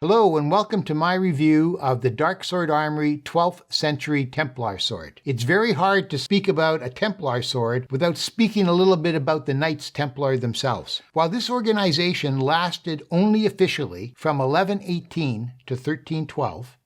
Hello and welcome to my review of the Darksword Armory 12th Century Templar Sword. It's very hard to speak about a Templar sword without speaking a little bit about the Knights Templar themselves. While this organization lasted only officially from 1118 to 1312,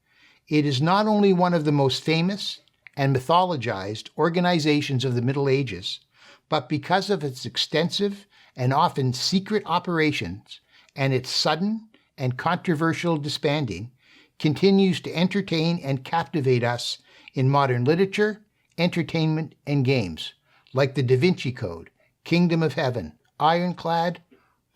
it is not only one of the most famous and mythologized organizations of the Middle Ages, but because of its extensive and often secret operations and its sudden and controversial disbanding, continues to entertain and captivate us in modern literature, entertainment, and games, like the Da Vinci Code, Kingdom of Heaven, Ironclad,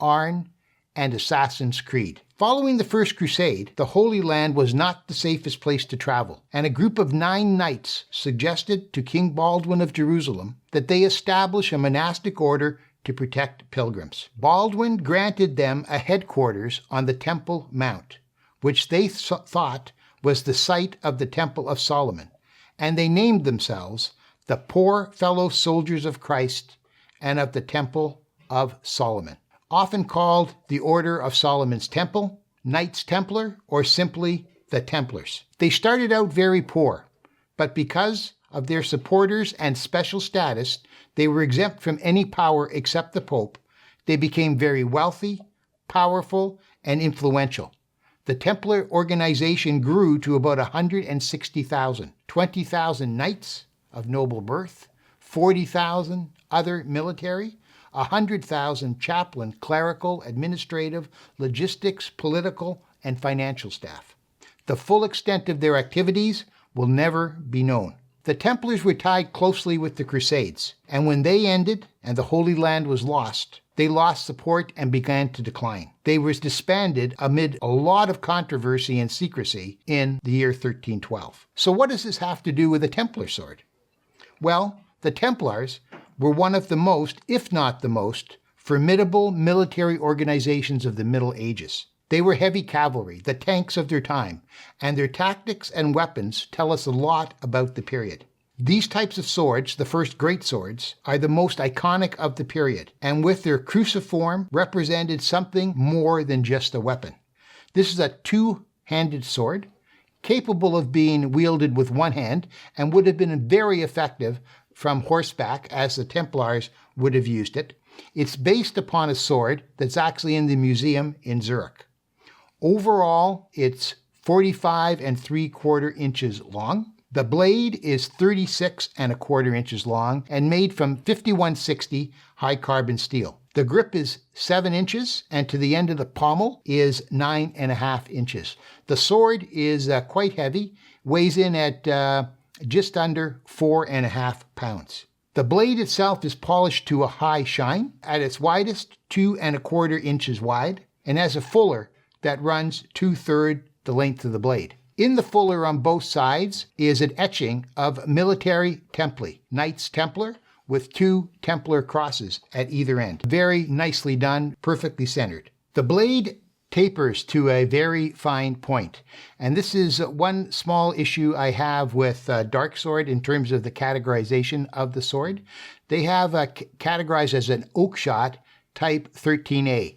Arn, and Assassin's Creed. Following the First Crusade, the Holy Land was not the safest place to travel, and a group of 9 knights suggested to King Baldwin of Jerusalem that they establish a monastic order to protect pilgrims. Baldwin granted them a headquarters on the Temple Mount, which they thought was the site of the Temple of Solomon, and they named themselves the Poor Fellow Soldiers of Christ and of the Temple of Solomon, often called the Order of Solomon's Temple, Knights Templar, or simply the Templars. They started out very poor, but because of their supporters and special status, they were exempt from any power except the Pope. They became very wealthy, powerful, and influential. The Templar organization grew to about 160,000, 20,000 knights of noble birth, 40,000 other military, 100,000 chaplain, clerical, administrative, logistics, political, and financial staff. The full extent of their activities will never be known. The Templars were tied closely with the Crusades, and when they ended and the Holy Land was lost, they lost support and began to decline. They were disbanded amid a lot of controversy and secrecy in the year 1312. So what does this have to do with the Templar sword? Well, the Templars were one of the most, if not the most, formidable military organizations of the Middle Ages. They were heavy cavalry, the tanks of their time, and their tactics and weapons tell us a lot about the period. These types of swords, the first great swords, are the most iconic of the period, and with their cruciform represented something more than just a weapon. This is a two-handed sword, capable of being wielded with one hand, and would have been very effective from horseback, as the Templars would have used it. It's based upon a sword that's actually in the museum in Zurich. Overall, it's 45 3/4 inches long. The blade is 36 1/4 inches long and made from 5160 high carbon steel. The grip is 7 inches, and to the end of the pommel is 9.5 inches. The sword is quite heavy, weighs in at just under 4.5 pounds. The blade itself is polished to a high shine, at its widest 2 1/4 inches wide, and has a fuller that runs 2/3 the length of the blade. In the fuller on both sides is an etching of military templi, Knights Templar, with 2 Templar crosses at either end. Very nicely done, perfectly centered. The blade tapers to a very fine point, and this is one small issue I have with Darksword in terms of the categorization of the sword. They have categorized as an Oakshot type 13A.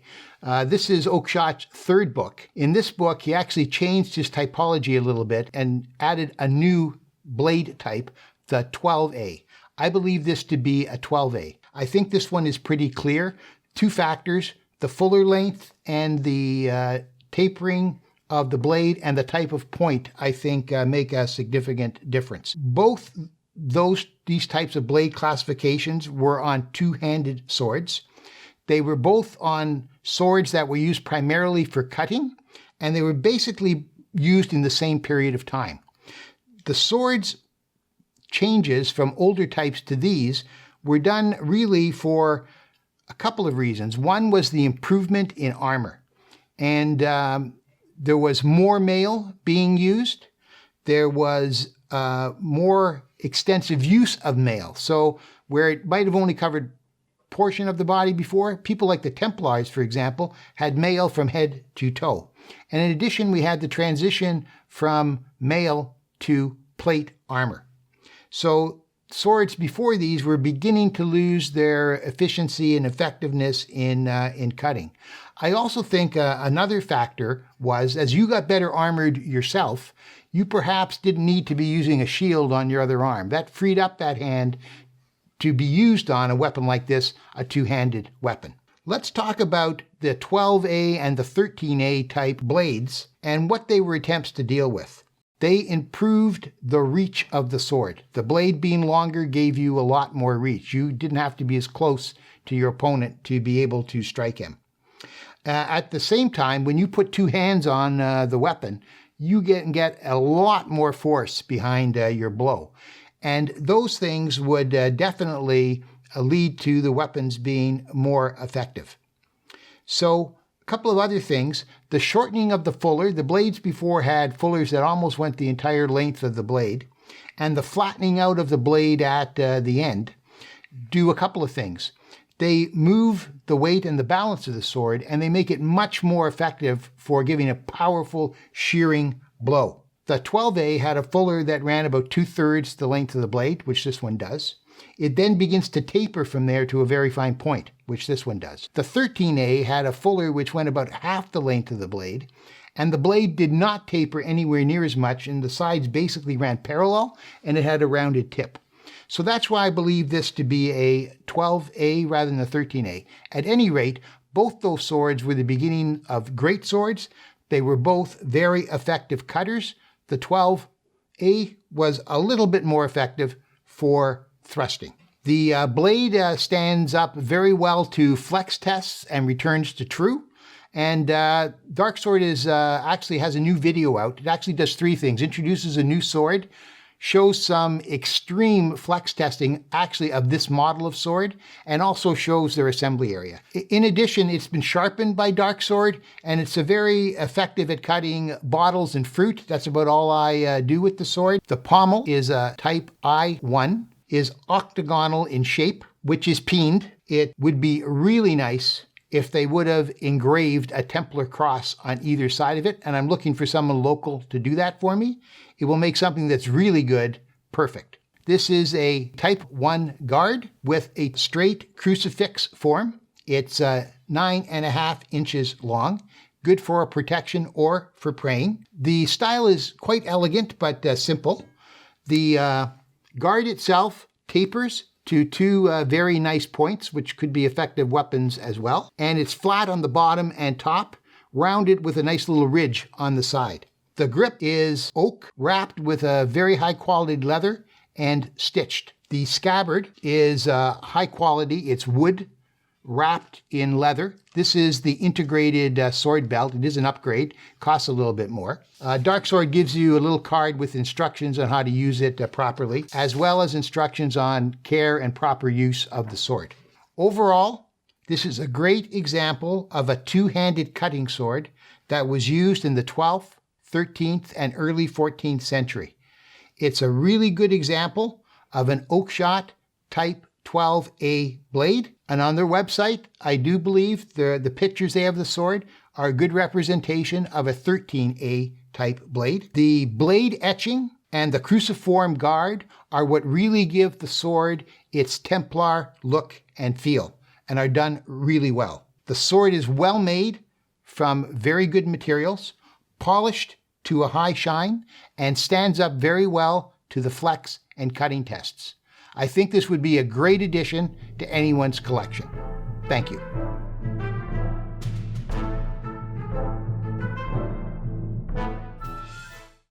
This is Oakshot's 3rd book. In this book, he actually changed his typology a little bit and added a new blade type, the 12A. I believe this to be a 12A. I think this one is pretty clear. 2 factors, the fuller length and the tapering of the blade and the type of point, I think make a significant difference. Both these types of blade classifications were on two-handed swords. They were both on swords that were used primarily for cutting, and they were basically used in the same period of time. The swords changes from older types to these were done really for a couple of reasons. One was the improvement in armor, and there was more mail being used. There was more extensive use of mail. So where it might have only covered portion of the body before, people like the Templars, for example, had mail from head to toe. And in addition, we had the transition from mail to plate armor. So swords before these were beginning to lose their efficiency and effectiveness in cutting. I also think another factor was, as you got better armored yourself, you perhaps didn't need to be using a shield on your other arm. That freed up that hand to be used on a weapon like this, a two-handed weapon. Let's talk about the 12A and the 13A type blades and what they were attempts to deal with. They improved the reach of the sword. The blade being longer gave you a lot more reach. You didn't have to be as close to your opponent to be able to strike him. At the same time, when you put two hands on the weapon, you get a lot more force behind your blow. And those things would definitely lead to the weapons being more effective. So, a couple of other things. The shortening of the fuller. The blades before had fullers that almost went the entire length of the blade. And the flattening out of the blade at the end do a couple of things. They move the weight and the balance of the sword, and they make it much more effective for giving a powerful shearing blow. The 12A had a fuller that ran about 2/3 the length of the blade, which this one does. It then begins to taper from there to a very fine point, which this one does. The 13A had a fuller which went about half the length of the blade, and the blade did not taper anywhere near as much, and the sides basically ran parallel, and it had a rounded tip. So that's why I believe this to be a 12A rather than a 13A. At any rate, both those swords were the beginning of great swords. They were both very effective cutters. The 12A was a little bit more effective for thrusting. The blade stands up very well to flex tests and returns to true. And Darksword actually has a new video out. It actually does three things. Introduces a new sword, shows some extreme flex testing actually of this model of sword, and also shows their assembly area. In addition, it's been sharpened by Darksword, and it's a very effective at cutting bottles and fruit. That's about all I do with the sword. The pommel is a type I1, is octagonal in shape, which is peened. It would be really nice if they would have engraved a Templar cross on either side of it, and I'm looking for someone local to do that for me. It will make something that's really good perfect. This is a type 1 guard with a straight crucifix form. It's 9.5 inches long, good for protection or for praying. The style is quite elegant but simple. The guard itself tapers to two very nice points, which could be effective weapons as well. And it's flat on the bottom and top, rounded with a nice little ridge on the side. The grip is oak, wrapped with a very high quality leather and stitched. The scabbard is high quality. It's wood, wrapped in leather. This is the integrated sword belt. It is an upgrade, costs a little bit more. Darksword gives you a little card with instructions on how to use it properly, as well as instructions on care and proper use of the sword. Overall, this is a great example of a two-handed cutting sword that was used in the 12th, 13th, and early 14th century. It's a really good example of an oakshot type 12A blade. And on their website, I do believe the pictures they have of the sword are a good representation of a 13A type blade. The blade etching and the cruciform guard are what really give the sword its Templar look and feel, and are done really well. The sword is well made from very good materials, polished to a high shine, and stands up very well to the flex and cutting tests. I think this would be a great addition to anyone's collection. Thank you.